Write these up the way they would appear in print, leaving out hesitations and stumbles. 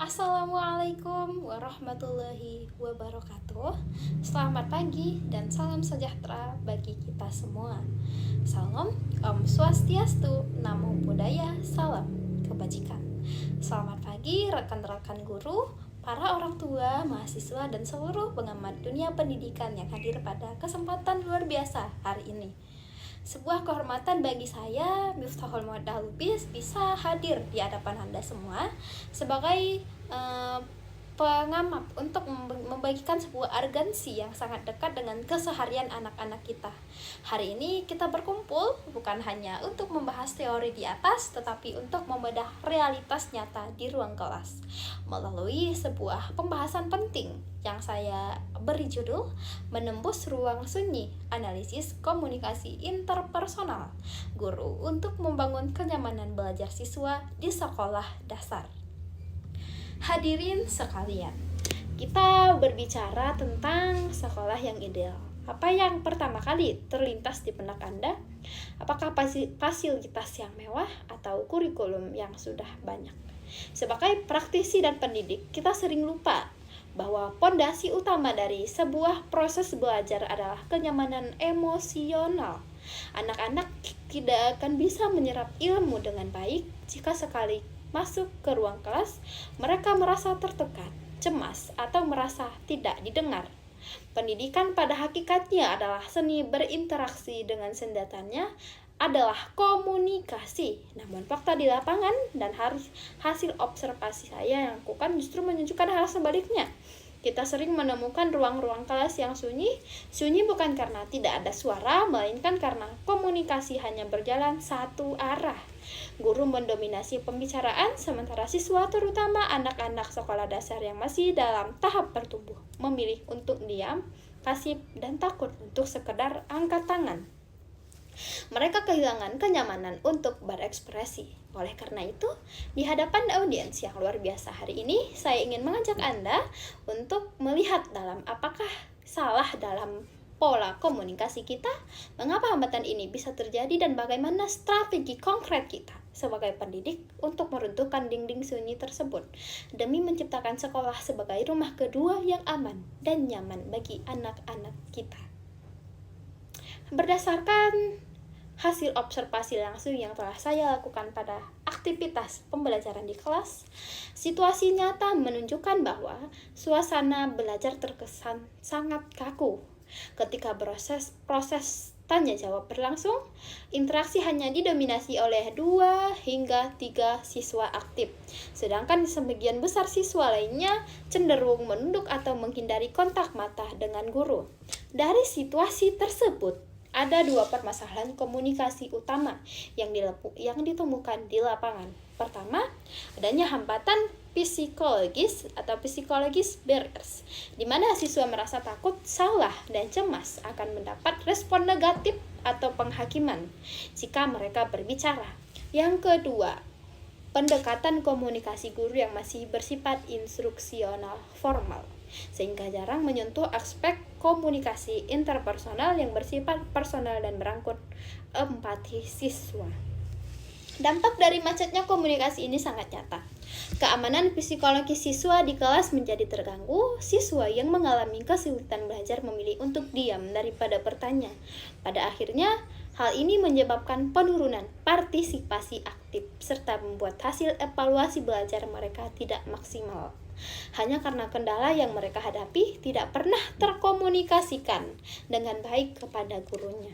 Assalamualaikum warahmatullahi wabarakatuh. Selamat pagi dan salam sejahtera bagi kita semua. Salam Om Swastiastu, Namo Buddhaya, salam kebajikan. Selamat pagi rekan-rekan guru, para orang tua, mahasiswa, dan seluruh pengamat dunia pendidikan yang hadir pada kesempatan luar biasa hari ini. Sebuah kehormatan bagi saya, Miftahul Mawaddah Lubis, bisa hadir di hadapan Anda semua sebagai pengamat untuk membagikan sebuah urgensi yang sangat dekat dengan keseharian anak-anak kita. Hari ini kita berkumpul bukan hanya untuk membahas teori di atas, tetapi untuk membedah realitas nyata di ruang kelas melalui sebuah pembahasan penting yang saya beri judul Menembus Ruang Sunyi, Analisis Komunikasi Interpersonal Guru untuk Membangun Kenyamanan Belajar Siswa di Sekolah Dasar. Hadirin sekalian, kita berbicara tentang sekolah yang ideal. Apa yang pertama kali terlintas di benak Anda? Apakah fasilitas yang mewah atau kurikulum yang sudah banyak? Sebagai praktisi dan pendidik, kita sering lupa bahwa pondasi utama dari sebuah proses belajar adalah kenyamanan emosional. Anak-anak tidak akan bisa menyerap ilmu dengan baik jika sekali masuk ke ruang kelas mereka merasa tertekan, cemas, atau merasa tidak didengar. Pendidikan pada hakikatnya adalah seni berinteraksi dengan senjatanya adalah komunikasi. Namun fakta di lapangan dan hasil observasi saya yang lakukan justru menunjukkan hal sebaliknya. Kita sering menemukan ruang-ruang kelas yang sunyi bukan karena tidak ada suara, melainkan karena komunikasi hanya berjalan satu arah. Guru mendominasi pembicaraan, sementara siswa, terutama anak-anak sekolah dasar yang masih dalam tahap bertumbuh, memilih untuk diam, pasif, dan takut untuk sekedar angkat tangan. Mereka kehilangan kenyamanan untuk berekspresi. Oleh karena itu, di hadapan audiens yang luar biasa hari ini, saya ingin mengajak Anda untuk melihat dalam apakah salah dalam pola komunikasi kita, mengapa hambatan ini bisa terjadi, dan bagaimana strategi konkret kita sebagai pendidik untuk meruntuhkan dinding sunyi tersebut demi menciptakan sekolah sebagai rumah kedua yang aman dan nyaman bagi anak-anak kita. Berdasarkan hasil observasi langsung yang telah saya lakukan pada aktivitas pembelajaran di kelas, situasi nyata menunjukkan bahwa suasana belajar terkesan sangat kaku. Ketika proses tanya jawab berlangsung, interaksi hanya didominasi oleh 2 hingga 3 siswa aktif, sedangkan sebagian besar siswa lainnya cenderung menunduk atau menghindari kontak mata dengan guru. Dari situasi tersebut, ada 2 permasalahan komunikasi utama yang ditemukan di lapangan. Pertama, adanya hambatan psikologis atau psikologis barriers, di mana siswa merasa takut, salah, dan cemas akan mendapat respon negatif atau penghakiman jika mereka berbicara. Yang kedua, pendekatan komunikasi guru yang masih bersifat instruksional formal, sehingga jarang menyentuh aspek komunikasi interpersonal yang bersifat personal dan berangkut empati siswa. Dampak dari macetnya komunikasi ini sangat nyata. Keamanan psikologis siswa di kelas menjadi terganggu. Siswa yang mengalami kesulitan belajar memilih untuk diam daripada bertanya. Pada akhirnya, hal ini menyebabkan penurunan partisipasi aktif serta membuat hasil evaluasi belajar mereka tidak maksimal. Hanya karena kendala yang mereka hadapi tidak pernah terkomunikasikan dengan baik kepada gurunya.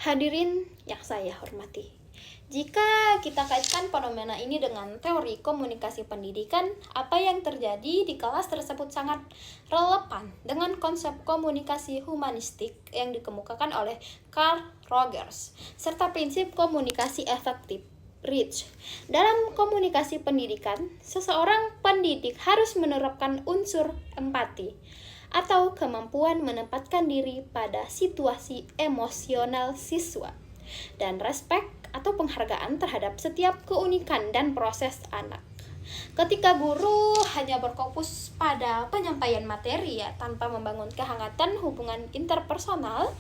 Hadirin yang saya hormati, jika kita kaitkan fenomena ini dengan teori komunikasi pendidikan, apa yang terjadi di kelas tersebut sangat relevan dengan konsep komunikasi humanistik yang dikemukakan oleh Carl Rogers, serta prinsip komunikasi efektif Rich. Dalam komunikasi pendidikan, seseorang pendidik harus menerapkan unsur empati atau kemampuan menempatkan diri pada situasi emosional siswa, dan respek atau penghargaan terhadap setiap keunikan dan proses anak. Ketika guru hanya berfokus pada penyampaian materi ya, tanpa membangun kehangatan hubungan interpersonal,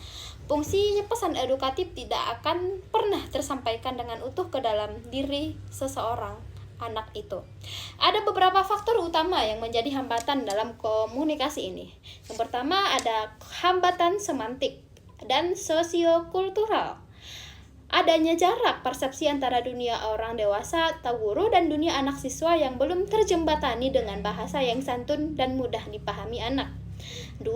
fungsi pesan edukatif tidak akan pernah tersampaikan dengan utuh ke dalam diri seseorang anak itu. Ada beberapa faktor utama yang menjadi hambatan dalam komunikasi ini. Yang pertama ada hambatan semantik dan sosiokultural. Adanya jarak persepsi antara dunia orang dewasa atau guru dan dunia anak siswa yang belum terjembatani dengan bahasa yang santun dan mudah dipahami anak. 2.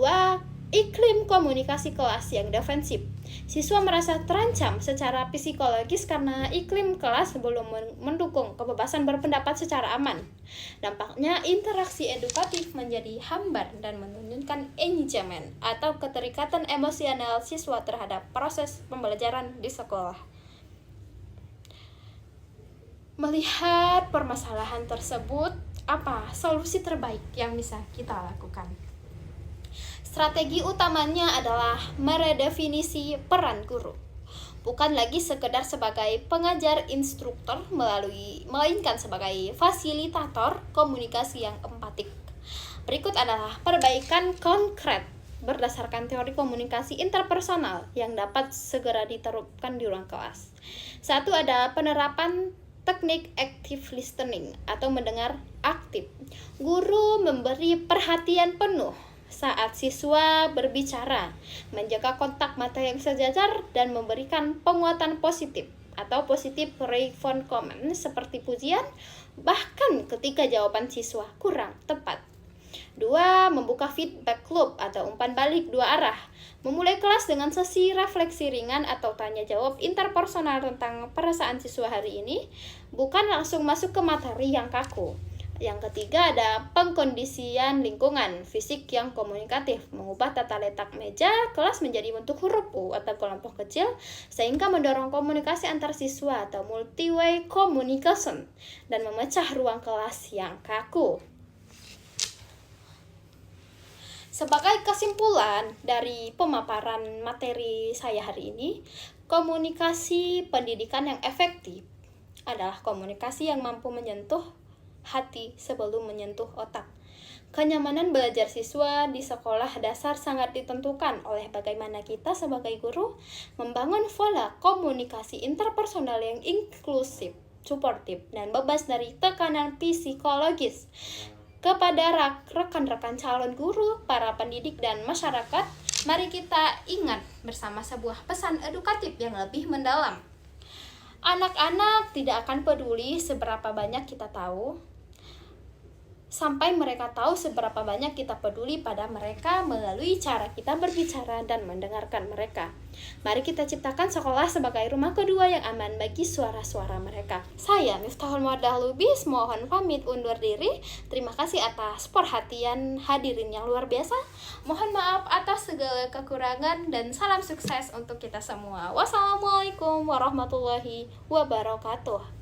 Iklim komunikasi kelas yang defensif. Siswa merasa terancam secara psikologis karena iklim kelas belum mendukung kebebasan berpendapat secara aman. Dampaknya, interaksi edukatif menjadi hambar dan menurunkan engagement atau keterikatan emosional siswa terhadap proses pembelajaran di sekolah. Melihat permasalahan tersebut, apa solusi terbaik yang bisa kita lakukan? Strategi utamanya adalah meredefinisi peran guru. Bukan lagi sekedar sebagai pengajar instruktur melainkan sebagai fasilitator komunikasi yang empatik. Berikut adalah perbaikan konkret berdasarkan teori komunikasi interpersonal yang dapat segera diterapkan di ruang kelas. 1. Ada penerapan teknik active listening atau mendengar aktif. Guru memberi perhatian penuh saat siswa berbicara, menjaga kontak mata yang sejajar, dan memberikan penguatan positif atau positive reinforcement comment seperti pujian, bahkan ketika jawaban siswa kurang tepat. 2. Membuka feedback loop atau umpan balik dua arah. Memulai kelas dengan sesi refleksi ringan atau tanya jawab interpersonal tentang perasaan siswa hari ini, bukan langsung masuk ke materi yang kaku. Yang ketiga ada pengkondisian lingkungan fisik yang komunikatif, mengubah tata letak meja kelas menjadi bentuk huruf U atau kelompok kecil sehingga mendorong komunikasi antar siswa atau multi-way communication dan memecah ruang kelas yang kaku. Sebagai kesimpulan dari pemaparan materi saya hari ini, komunikasi pendidikan yang efektif adalah komunikasi yang mampu menyentuh hati sebelum menyentuh otak. Kenyamanan belajar siswa di sekolah dasar sangat ditentukan oleh bagaimana kita sebagai guru membangun pola komunikasi interpersonal yang inklusif, suportif, dan bebas dari tekanan psikologis. Kepada rekan-rekan calon guru, para pendidik, dan masyarakat, mari kita ingat bersama sebuah pesan edukatif yang lebih mendalam. Anak-anak tidak akan peduli seberapa banyak kita tahu, sampai mereka tahu seberapa banyak kita peduli pada mereka melalui cara kita berbicara dan mendengarkan mereka. Mari kita ciptakan sekolah sebagai rumah kedua yang aman bagi suara-suara mereka. Saya Miftahul Mawaddah Lubis, mohon pamit undur diri. Terima kasih atas perhatian hadirin yang luar biasa. Mohon maaf atas segala kekurangan dan salam sukses untuk kita semua. Wassalamualaikum warahmatullahi wabarakatuh.